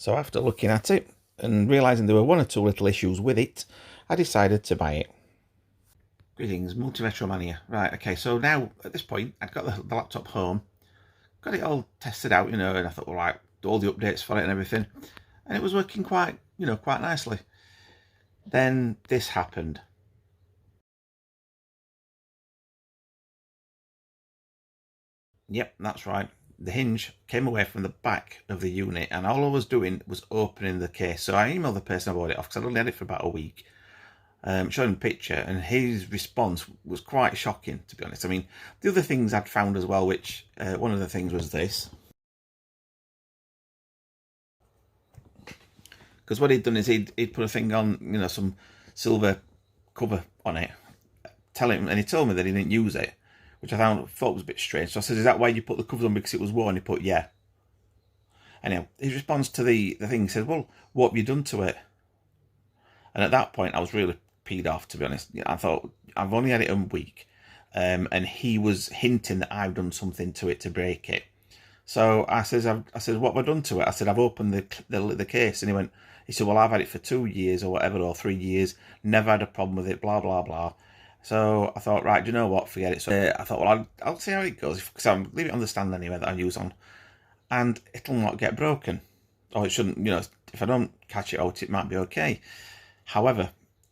So after looking at it and realising there were one or two little issues with it, I decided to buy it. Greetings, Multi-Retromania. Right, okay, so now at this point I'd got the laptop home, got it all tested out, and I thought, all right, all the updates for it and everything, and it was working quite nicely. Then this happened. Yep, that's right. The hinge came away from the back of the unit, and all I was doing was opening the case. So I emailed the person I bought it off, because I'd only had it for about a week, showing him a picture, and his response was quite shocking, to be honest. I mean, the other things I'd found as well, which one of the things was this. Because what he'd done is he'd put a thing on, some silver cover on it, and he told me that he didn't use it, which I thought was a bit strange. So I said, is that why you put the covers on, because it was worn? He put, yeah. Anyhow, his response to the thing, he said, well, what have you done to it? And at that point, I was really peed off, to be honest. I thought, I've only had it a week, and he was hinting that I've done something to it to break it. So I said, what have I done to it? I said, I've opened the case, and he said, well, I've had it for 2 years or whatever, or 3 years, never had a problem with it, blah, blah, blah. So I thought, right, do you know what, forget it. So I thought, well, I'll see how it goes, because I'll leave it on the stand anyway that I use on, and it'll not get broken. Or it shouldn't, if I don't catch it out, it might be okay. However,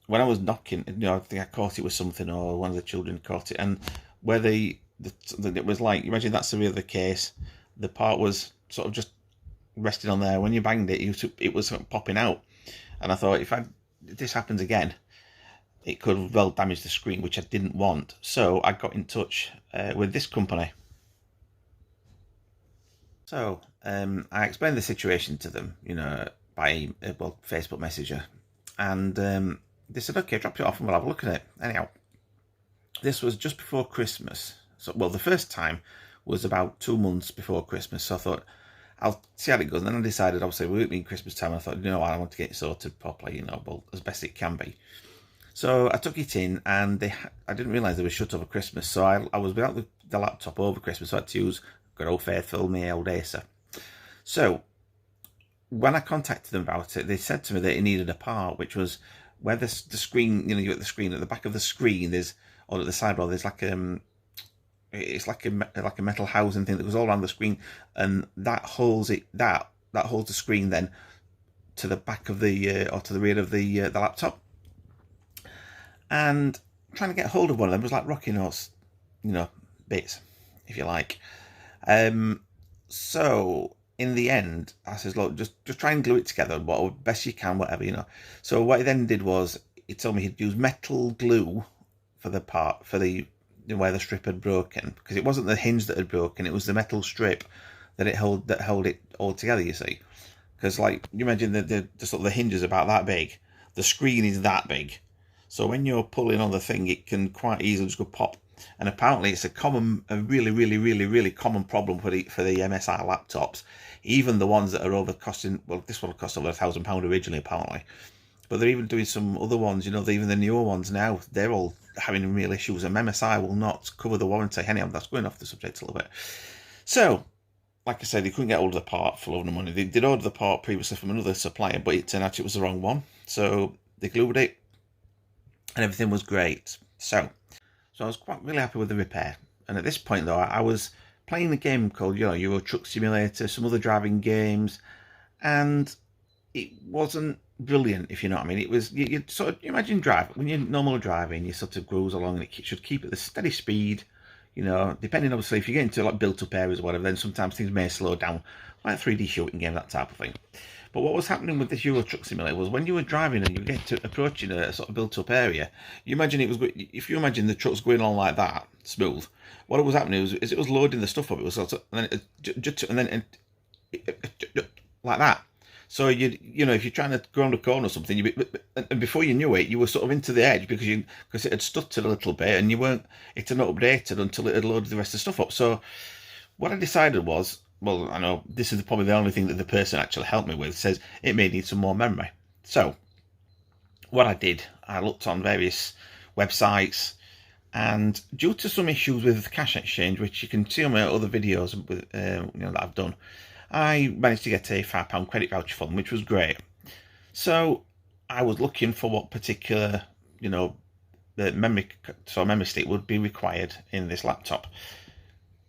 when I was knocking, I think I caught it with something, or one of the children caught it, and where it was like, imagine that's the rear of the case, the part was sort of just resting on there. When you banged it, it was sort of popping out, and I thought, if this happens again, it could well damage the screen, which I didn't want. So I got in touch with this company. So I explained the situation to them, by Facebook Messenger, and they said, okay, drop it off and we'll have a look at it. Anyhow, this was just before Christmas. So, well, the first time was about 2 months before Christmas. So I thought, I'll see how it goes. And then I decided, obviously, we won't be Christmas time. I thought, I want to get it sorted properly, as best it can be. So I took it in, and I didn't realise they were shut over Christmas. So I was without the laptop over Christmas, so I had to use good old faithful me old Acer. So when I contacted them about it, they said to me that it needed a part, which was where the screen, you get the screen, at the back of the screen, or at the sidebar, there's like it's like a metal housing thing that goes all around the screen, and that holds that holds the screen then to the back of the or to the rear of the laptop. And trying to get hold of one of them was like rocking horse, bits, if you like. So in the end, I says, look, just try and glue it together, what best you can, whatever. So what he then did was, he told me he'd use metal glue for the part, for the where the strip had broken, because it wasn't the hinge that had broken, it was the metal strip that held it all together, you see. Because, like, you imagine the sort of the hinge is about that big, the screen is that big, so when you're pulling on the thing, it can quite easily just go pop. And apparently it's a really, really, really, really common problem for the MSI laptops, even the ones that are over costing, well, this one will cost over £1,000 originally, apparently. But they're even doing some other ones, even the newer ones now, they're all having real issues, and MSI will not cover the warranty. Anyhow, that's going off the subject a little bit. So, like I said, they couldn't get hold of the part for a load of money. They did order the part previously from another supplier, but it turned out it was the wrong one. So they glued it, and everything was great. So I was quite really happy with the repair. And at this point, though, I was playing a game called, Euro Truck Simulator, some other driving games, and it wasn't brilliant, if you know what I mean. It was, you sort of, you imagine when you're normal driving, you sort of cruise along, and it should keep at the steady speed, depending, obviously, if you get into like built-up areas or whatever, then sometimes things may slow down, like 3D shooting game, that type of thing. But what was happening with this Euro Truck Simulator was, when you were driving and you get to approaching a sort of built-up area, you imagine if you imagine the truck's going on like that, smooth, what was happening was it was loading the stuff up. It was sort of, and then like that. So if you're trying to go around a corner or something, and before you knew it, you were sort of into the edge, because it had stuttered a little bit, and it had not updated until it had loaded the rest of the stuff up. So what I decided was, well, I know this is probably the only thing that the person actually helped me with, says it may need some more memory. So what I did, I looked on various websites, and due to some issues with Cash Exchange, which you can see on my other videos with, that I've done, I managed to get a £5 credit voucher for them, which was great. So I was looking for what particular, the memory stick would be required in this laptop.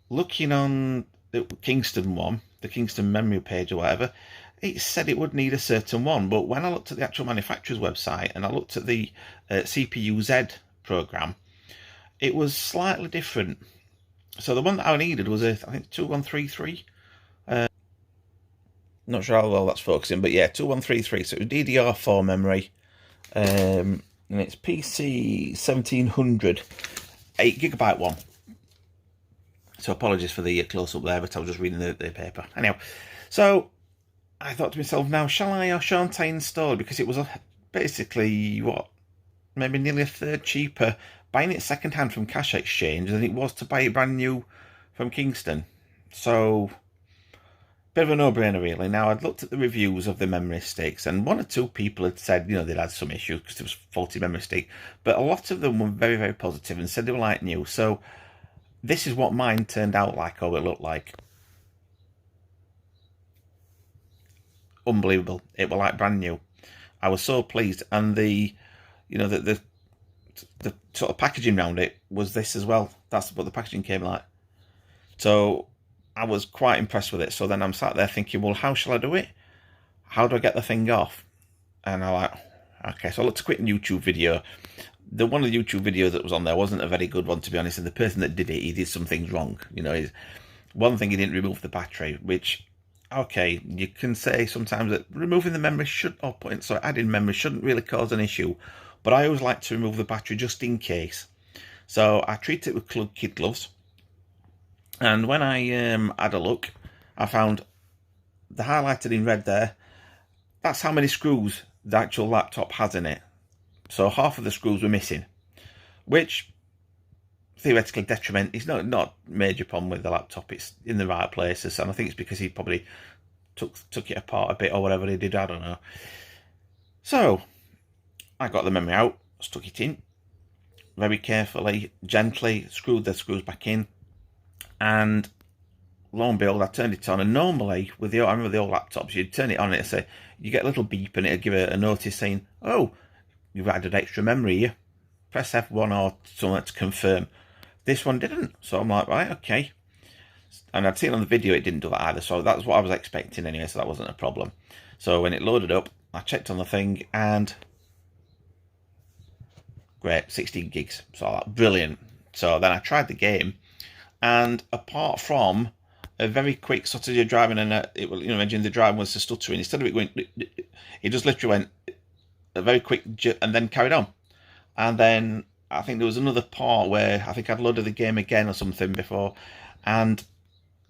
Looking on the Kingston one, the Kingston memory page or whatever, it said it would need a certain one. But when I looked at the actual manufacturer's website and I looked at the CPU-Z program, it was slightly different. So the one that I needed was I think 2133. Not sure how well that's focusing, but yeah, 2133. So it was DDR4 memory, and it's PC 1700, 8GB one. So apologies for the close-up there, but I was just reading the paper. Anyhow, so I thought to myself, now shall I or shan't I install it? Because it was basically, maybe nearly a third cheaper buying it second-hand from Cash Exchange than it was to buy it brand new from Kingston. So, bit of a no-brainer really. Now, I'd looked at the reviews of the memory sticks, and one or two people had said, they'd had some issues because it was faulty memory stick, but a lot of them were very, very positive and said they were like new. So, this is what mine turned out like, or it looked like. Unbelievable. It was like brand new. I was so pleased, and the sort of packaging around it was this as well. That's what the packaging came like. So I was quite impressed with it. So then I'm sat there thinking, well, how shall I do it? How do I get the thing off? And I'm like, okay, so I looked at a quick YouTube video. One of the YouTube videos that was on there wasn't a very good one, to be honest, and the person that did it, he did some things wrong. One thing, he didn't remove the battery, which, okay, you can say sometimes that removing the memory adding memory shouldn't really cause an issue, but I always like to remove the battery just in case. So I treat it with kid gloves, and when I had a look, I found the highlighted in red there, that's how many screws the actual laptop has in it. So half of the screws were missing, which theoretically detriment. It's not major problem with the laptop. It's in the right places, and I think it's because he probably took it apart a bit or whatever he did. I don't know. So I got the memory out, stuck it in very carefully, gently, screwed the screws back in, and lo and behold, I turned it on. And normally I remember the old laptops, you'd turn it on and you get a little beep and it'd give a notice saying, oh, you've added extra memory here. Press F1 or something to confirm. This one didn't. So I'm like, right, okay. And I'd seen on the video it didn't do that either. So that's what I was expecting anyway. So that wasn't a problem. So when it loaded up, I checked on the thing and great, 16 gigs. So like, brilliant. So then I tried the game, and apart from a very quick sort of, you're driving and imagine the driver was stuttering. Instead of it going, it just literally went a very quick and then carried on. And then I think there was another part where I think I'd loaded the game again or something before, and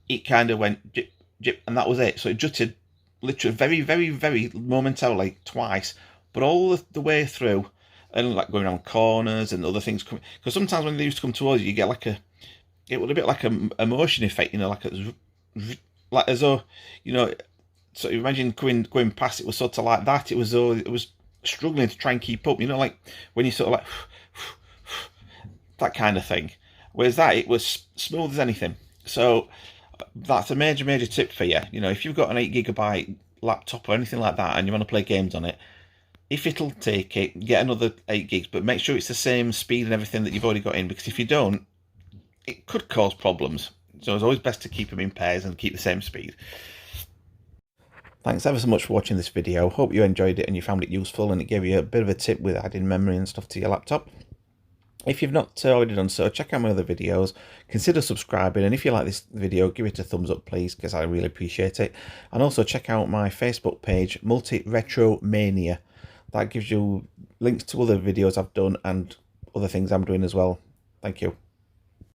it kind of went jip, jip, and that was it. So it jutted literally very, very, very momentarily twice, but all the way through, and like going around corners and other things coming. Because sometimes when they used to come towards you, you get it was a bit like a motion effect, like as though, so you imagine going past, it was sort of like that. It was struggling to try and keep up, like when you sort of like that kind of thing. Whereas it was smooth as anything. So that's a major, major tip for you. If you've got an 8GB laptop or anything like that and you want to play games on it, if it'll take it, get another 8 gigs, but make sure it's the same speed and everything that you've already got in, because if you don't, it could cause problems. So it's always best to keep them in pairs and keep the same speed. Thanks ever so much for watching this video. Hope you enjoyed it and you found it useful and it gave you a bit of a tip with adding memory and stuff to your laptop. If you've not already done so, check out my other videos, consider subscribing, and if you like this video, give it a thumbs up please, because I really appreciate it. And also check out my Facebook page, Multi Retro Mania. That gives you links to other videos I've done and other things I'm doing as well. Thank you.